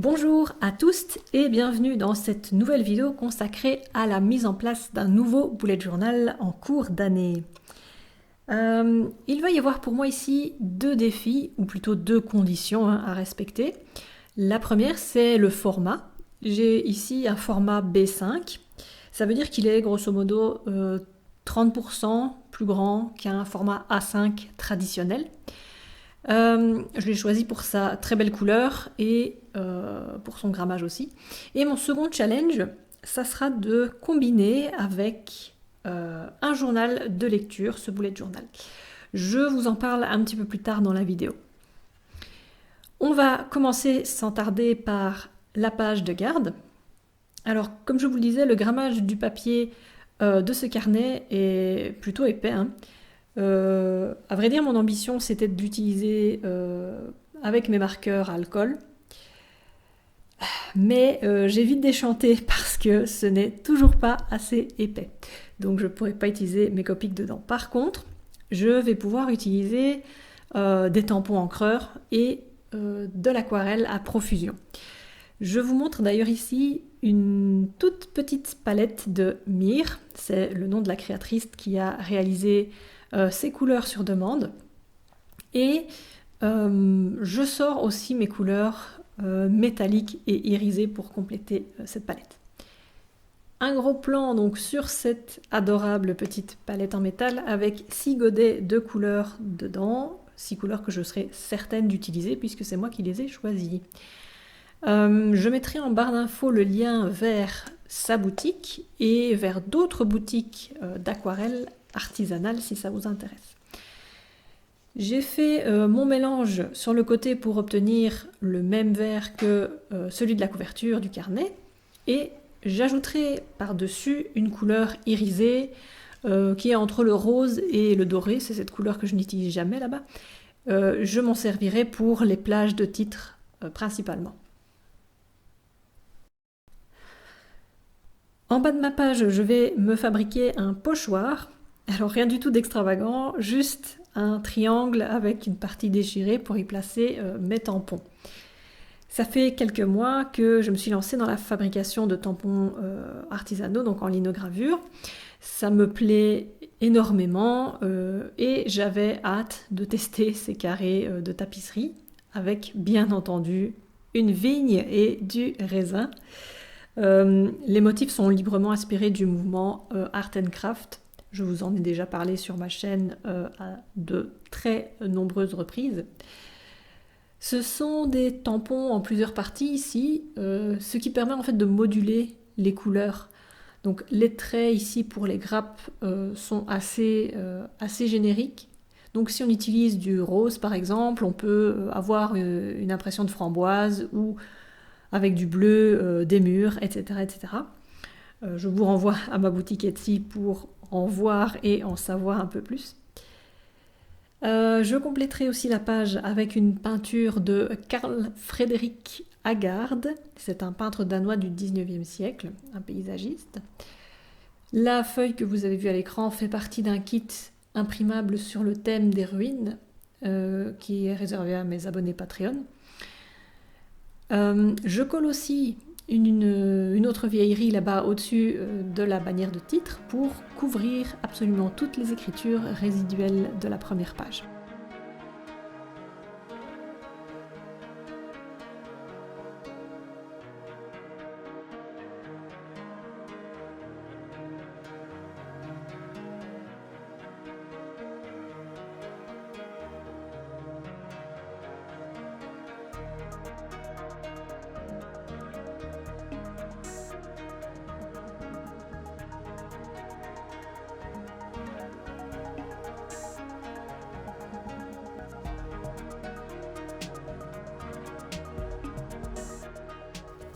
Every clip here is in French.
Bonjour à tous et bienvenue dans cette nouvelle vidéo consacrée à la mise en place d'un nouveau bullet journal en cours d'année. Il va y avoir pour moi ici deux défis, ou plutôt deux conditions à respecter. La première, c'est le format. J'ai ici un format B5. Ça veut dire qu'il est grosso modo 30% plus grand qu'un format A5 traditionnel. Je l'ai choisi pour sa très belle couleur et pour son grammage aussi. Et mon second challenge, ça sera de combiner avec un journal de lecture, ce bullet journal. Je vous en parle un petit peu plus tard dans la vidéo. On va commencer sans tarder par la page de garde. Alors, comme je vous le disais, le grammage du papier de ce carnet est plutôt épais, hein. À vrai dire, mon ambition, c'était de l'utiliser avec mes marqueurs à alcool. Mais j'ai vite déchanté parce que ce n'est toujours pas assez épais. Donc je ne pourrai pas utiliser mes Copics dedans. Par contre, je vais pouvoir utiliser des tampons encreurs et de l'aquarelle à profusion. Je vous montre d'ailleurs ici une toute petite palette de Mir. C'est le nom de la créatrice qui a réalisé ces couleurs sur demande. Et je sors aussi mes couleurs métalliques et irisées pour compléter cette palette. Un gros plan donc sur cette adorable petite palette en métal avec 6 godets de couleurs dedans, 6 couleurs que je serai certaine d'utiliser puisque c'est moi qui les ai choisies. Je mettrai en barre d'infos le lien vers sa boutique et vers d'autres boutiques d'aquarelle artisanale si ça vous intéresse. J'ai fait mon mélange sur le côté pour obtenir le même vert que celui de la couverture du carnet et j'ajouterai par-dessus une couleur irisée qui est entre le rose et le doré, c'est cette couleur que je n'utilise jamais là-bas. Je m'en servirai pour les plages de titres principalement. En bas de ma page, je vais me fabriquer un pochoir. Alors rien du tout d'extravagant, juste un triangle avec une partie déchirée pour y placer mes tampons. Ça fait quelques mois que je me suis lancée dans la fabrication de tampons artisanaux, donc en linogravure. Ça me plaît énormément et j'avais hâte de tester ces carrés de tapisserie avec bien entendu une vigne et du raisin. Les motifs sont librement inspirés du mouvement Art and Craft. Je vous en ai déjà parlé sur ma chaîne à de très nombreuses reprises. Ce sont des tampons en plusieurs parties ici, ce qui permet en fait de moduler les couleurs. Donc les traits ici pour les grappes sont assez génériques. Donc si on utilise du rose par exemple, on peut avoir une impression de framboise ou avec du bleu, des murs, etc. etc. Je vous renvoie à ma boutique Etsy pour en voir et en savoir un peu plus. Je compléterai aussi la page avec une peinture de Carl Fredrik Aagaard. C'est un peintre danois du 19e siècle, un paysagiste. La feuille que vous avez vue à l'écran fait partie d'un kit imprimable sur le thème des ruines qui est réservé à mes abonnés Patreon. Je colle aussi une autre vieillerie là-bas au-dessus de la bannière de titre pour couvrir absolument toutes les écritures résiduelles de la première page.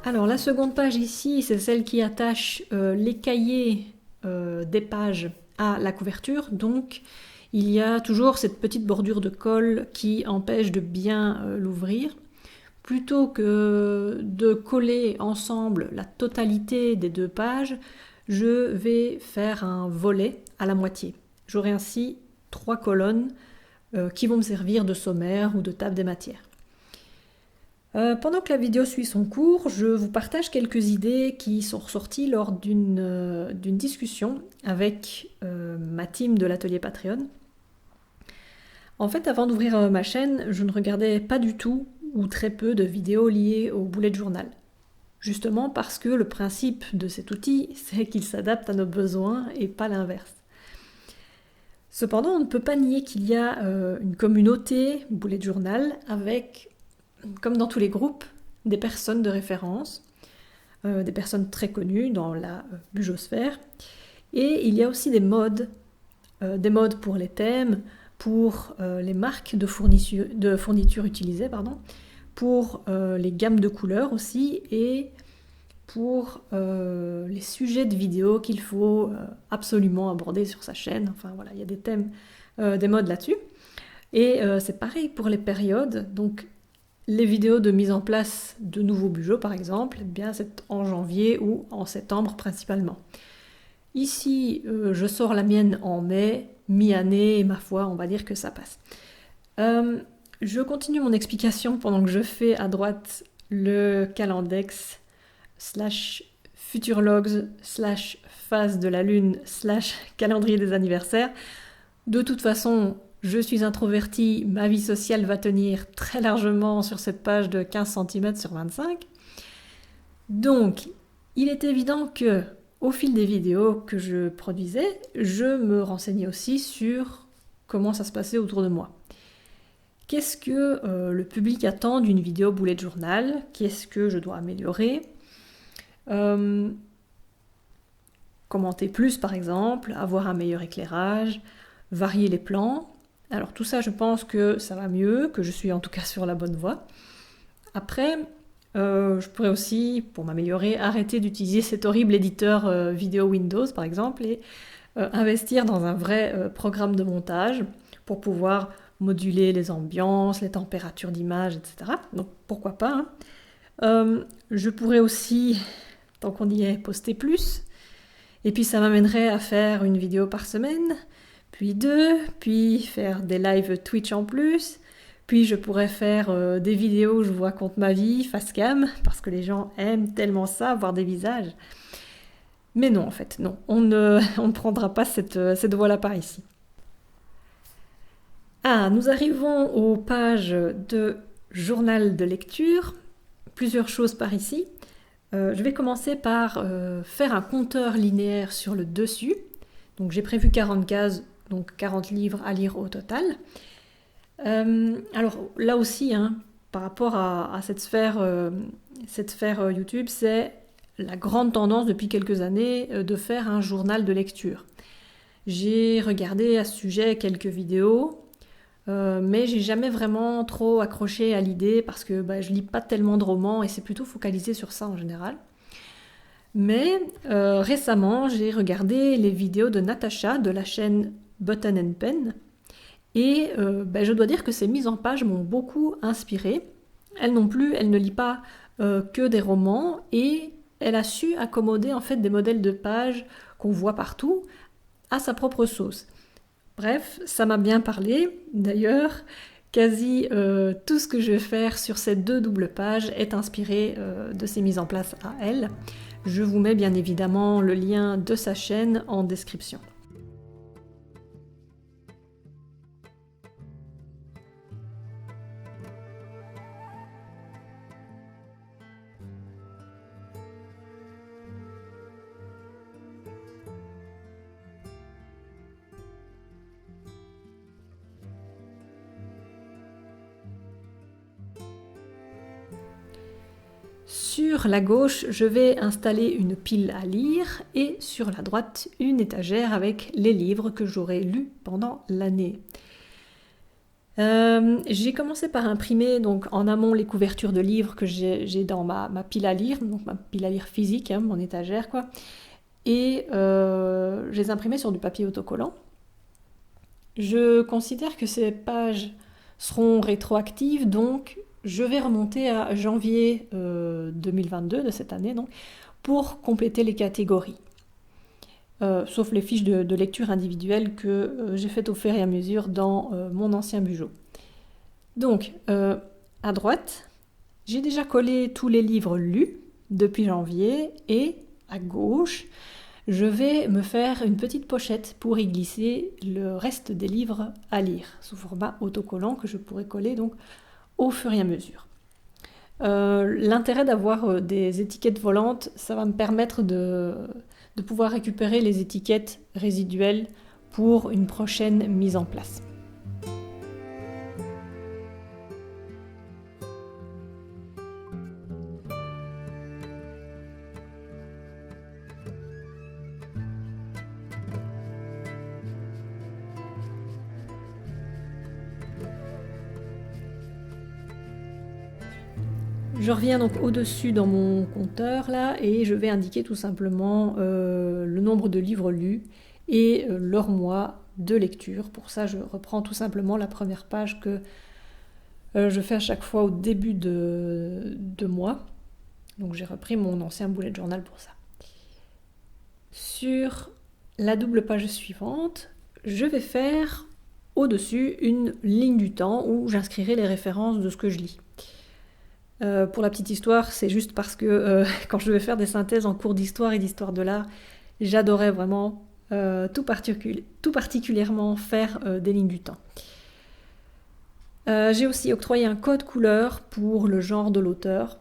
Alors la seconde page ici, c'est celle qui attache les cahiers des pages à la couverture. Donc il y a toujours cette petite bordure de colle qui empêche de bien l'ouvrir. Plutôt que de coller ensemble la totalité des deux pages, je vais faire un volet à la moitié. J'aurai ainsi 3 colonnes qui vont me servir de sommaire ou de table des matières. Pendant que la vidéo suit son cours, je vous partage quelques idées qui sont ressorties lors d'une discussion avec ma team de l'atelier Patreon. En fait, avant d'ouvrir ma chaîne, je ne regardais pas du tout ou très peu de vidéos liées au bullet journal. Justement parce que le principe de cet outil, c'est qu'il s'adapte à nos besoins et pas l'inverse. Cependant, on ne peut pas nier qu'il y a une communauté bullet journal avec, comme dans tous les groupes, des personnes de référence, des personnes très connues dans la bugosphère. Et il y a aussi des modes pour les thèmes, pour les marques de fourniture utilisées, pour les gammes de couleurs aussi, et pour les sujets de vidéos qu'il faut absolument aborder sur sa chaîne. Enfin voilà, il y a des thèmes, des modes là-dessus. Et c'est pareil pour les périodes. Donc les vidéos de mise en place de nouveaux bujots, par exemple, eh bien c'est en janvier ou en septembre principalement. Ici, je sors la mienne en mai, mi-année, et ma foi, on va dire que ça passe. Je continue mon explication pendant que je fais à droite le Calendex / Futurlogs / phase de la lune / calendrier des anniversaires. De toute façon, je suis introvertie, ma vie sociale va tenir très largement sur cette page de 15 cm sur 25. Donc, il est évident que, au fil des vidéos que je produisais, je me renseignais aussi sur comment ça se passait autour de moi. Qu'est-ce que le public attend d'une vidéo bullet journal? Qu'est-ce que je dois améliorer? Commenter plus par exemple, avoir un meilleur éclairage, varier les plans. Alors tout ça, je pense que ça va mieux, que je suis en tout cas sur la bonne voie. Après, je pourrais aussi, pour m'améliorer, arrêter d'utiliser cet horrible éditeur vidéo Windows par exemple et investir dans un vrai programme de montage pour pouvoir moduler les ambiances, les températures d'image, etc. Donc pourquoi pas, hein. Je pourrais aussi, tant qu'on y est, poster plus. Et puis ça m'amènerait à faire une vidéo par semaine, puis 2, puis faire des lives Twitch en plus. Puis je pourrais faire des vidéos où je vous raconte ma vie, face cam, parce que les gens aiment tellement ça, voir des visages. Mais non, en fait, non. On ne prendra pas cette voie-là par ici. Ah, nous arrivons aux pages de journal de lecture. Plusieurs choses par ici. Je vais commencer par faire un compteur linéaire sur le dessus. Donc j'ai prévu 40 cases, donc 40 livres à lire au total. Alors là aussi, hein, par rapport à cette sphère YouTube, c'est la grande tendance depuis quelques années de faire un journal de lecture. J'ai regardé à ce sujet quelques vidéos, mais j'ai jamais vraiment trop accroché à l'idée parce que je lis pas tellement de romans et c'est plutôt focalisé sur ça en général. Mais récemment, j'ai regardé les vidéos de Natacha de la chaîne Button and Pen et je dois dire que ces mises en page m'ont beaucoup inspirée. Elle non plus, elle ne lit pas que des romans et elle a su accommoder en fait des modèles de pages qu'on voit partout à sa propre sauce. Bref, ça m'a bien parlé. D'ailleurs, quasi tout ce que je vais faire sur ces 2 doubles pages est inspiré de ces mises en place à elle. Je vous mets bien évidemment le lien de sa chaîne en description. Sur la gauche, je vais installer une pile à lire et sur la droite, une étagère avec les livres que j'aurai lus pendant l'année. J'ai commencé par imprimer donc, en amont les couvertures de livres que j'ai dans ma pile à lire, donc ma pile à lire physique, hein, mon étagère quoi. Et je les imprimais sur du papier autocollant. Je considère que ces pages seront rétroactives, donc je vais remonter à janvier 2022 de cette année donc, pour compléter les catégories. Sauf les fiches de lecture individuelles que j'ai faites au fur et à mesure dans mon ancien bujot. Donc, à droite, J'ai déjà collé tous les livres lus depuis janvier et à gauche, je vais me faire une petite pochette pour y glisser le reste des livres à lire sous format autocollant que je pourrai coller donc au fur et à mesure. L'intérêt d'avoir des étiquettes volantes, ça va me permettre de pouvoir récupérer les étiquettes résiduelles pour une prochaine mise en place. Je reviens donc au-dessus dans mon compteur là et je vais indiquer tout simplement le nombre de livres lus et leur mois de lecture. Pour ça, je reprends tout simplement la première page que je fais à chaque fois au début de mois. Donc j'ai repris mon ancien bullet journal pour ça. Sur la double page suivante, je vais faire au-dessus une ligne du temps où j'inscrirai les références de ce que je lis. Pour la petite histoire, c'est juste parce que quand je devais faire des synthèses en cours d'histoire et d'histoire de l'art, j'adorais vraiment tout particulièrement faire des lignes du temps. J'ai aussi octroyé un code couleur pour le genre de l'auteur.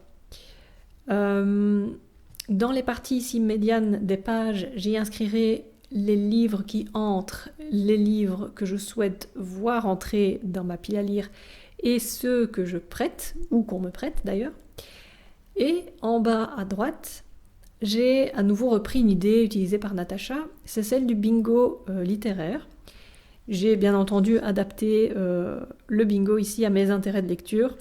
Dans les parties ici médianes des pages, j'y inscrirai les livres qui entrent, les livres que je souhaite voir entrer dans ma pile à lire et ceux que je prête, ou qu'on me prête d'ailleurs. Et en bas à droite, j'ai à nouveau repris une idée utilisée par Natacha, c'est celle du bingo littéraire. J'ai bien entendu adapté le bingo ici à mes intérêts de lecture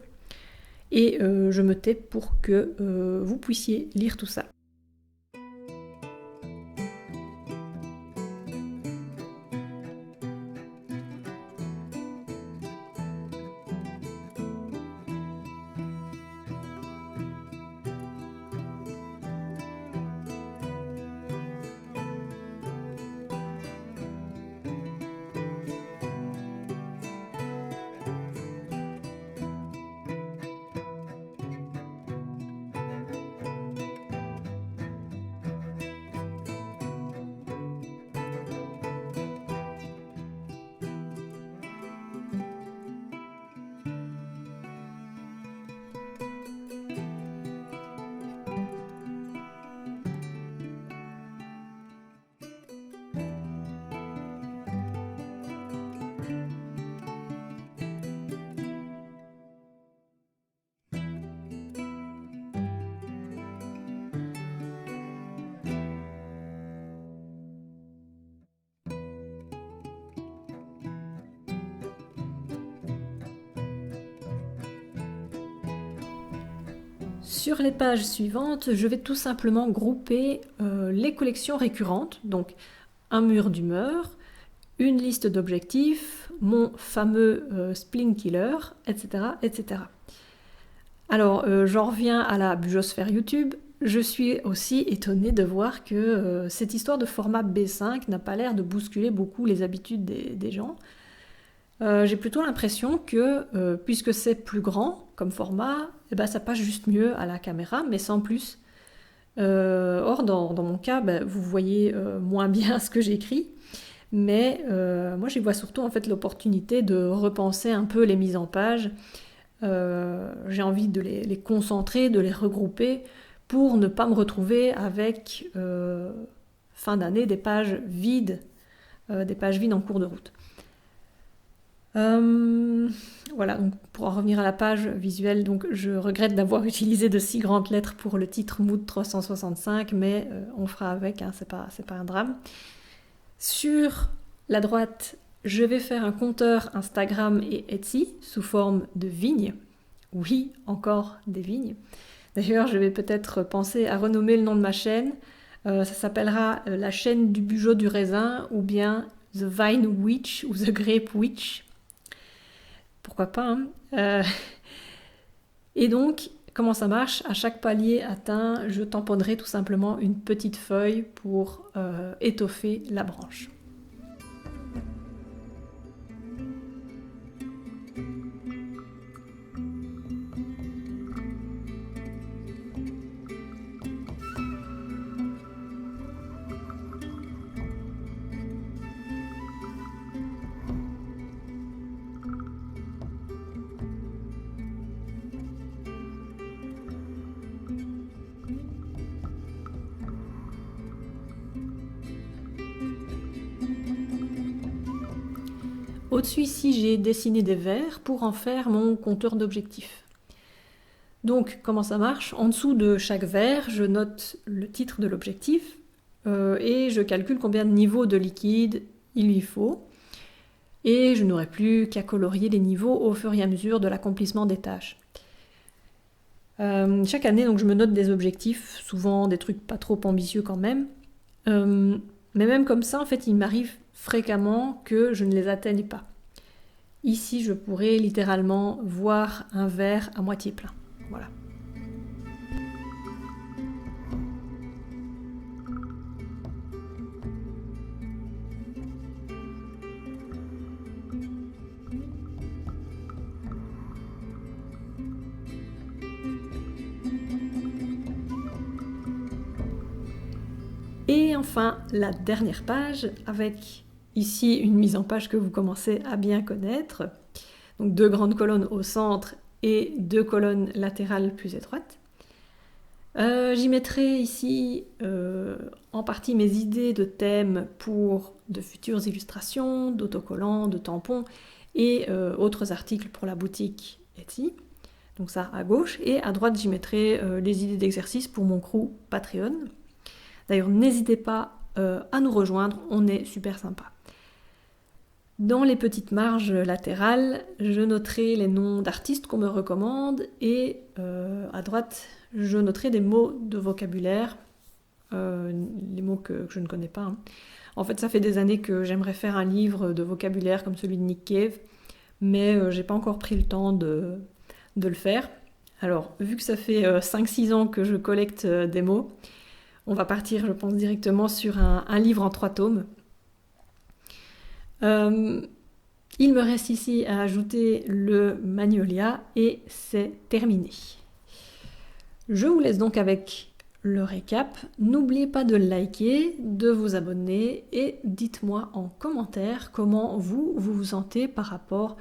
et je me tais pour que vous puissiez lire tout ça. Sur les pages suivantes, je vais tout simplement grouper les collections récurrentes, donc un mur d'humeur, une liste d'objectifs, mon fameux spleen killer, etc. etc. Alors, j'en reviens à la bugosphère YouTube. Je suis aussi étonnée de voir que cette histoire de format B5 n'a pas l'air de bousculer beaucoup les habitudes des gens. J'ai plutôt l'impression que, puisque c'est plus grand comme format, eh ben, ça passe juste mieux à la caméra, mais sans plus. Or, dans mon cas, ben, vous voyez moins bien ce que j'écris, mais moi j'y vois surtout en fait l'opportunité de repenser un peu les mises en page. J'ai envie de les concentrer, de les regrouper pour ne pas me retrouver avec fin d'année des pages vides en cours de route. Voilà, donc pour en revenir à la page visuelle, donc je regrette d'avoir utilisé de si grandes lettres pour le titre Mood 365, mais on fera avec, hein, c'est pas un drame. Sur la droite, je vais faire un compteur Instagram et Etsy sous forme de vignes. Oui, encore des vignes. D'ailleurs, je vais peut-être penser à renommer le nom de ma chaîne. Ça s'appellera la chaîne du Bugeaud du raisin ou bien The Vine Witch ou The Grape Witch. Pourquoi pas, hein. Et donc, comment ça marche? À chaque palier atteint, je tamponnerai tout simplement une petite feuille pour étoffer la branche. Au-dessus ici, j'ai dessiné des vers pour en faire mon compteur d'objectifs. Donc, comment ça marche? En dessous de chaque vers, je note le titre de l'objectif et je calcule combien de niveaux de liquide il lui faut. Et je n'aurai plus qu'à colorier les niveaux au fur et à mesure de l'accomplissement des tâches. Chaque année, donc, je me note des objectifs, souvent des trucs pas trop ambitieux quand même. Mais même comme ça, en fait, il m'arrive fréquemment que je ne les atteigne pas. Ici, je pourrais littéralement voir un verre à moitié plein. Voilà. Et enfin, la dernière page, avec ici une mise en page que vous commencez à bien connaître. Donc 2 grandes colonnes au centre et 2 colonnes latérales plus étroites. J'y mettrai ici en partie mes idées de thèmes pour de futures illustrations, d'autocollants, de tampons et autres articles pour la boutique Etsy. Donc ça à gauche, et à droite j'y mettrai les idées d'exercices pour mon crew Patreon. D'ailleurs, n'hésitez pas à nous rejoindre, on est super sympa. Dans les petites marges latérales, je noterai les noms d'artistes qu'on me recommande et à droite, je noterai des mots de vocabulaire, les mots que je ne connais pas. Hein. En fait, ça fait des années que j'aimerais faire un livre de vocabulaire comme celui de Nick Cave, mais j'ai pas encore pris le temps de le faire. Alors, vu que ça fait 5-6 ans que je collecte des mots, on va partir, je pense, directement sur un livre en 3 tomes. Il me reste ici à ajouter le Magnolia et c'est terminé. Je vous laisse donc avec le récap. N'oubliez pas de liker, de vous abonner et dites-moi en commentaire comment vous vous sentez par rapport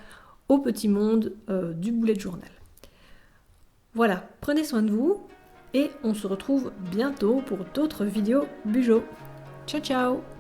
au petit monde du bullet journal. Voilà, prenez soin de vous. Et on se retrouve bientôt pour d'autres vidéos Bujo. Ciao ciao!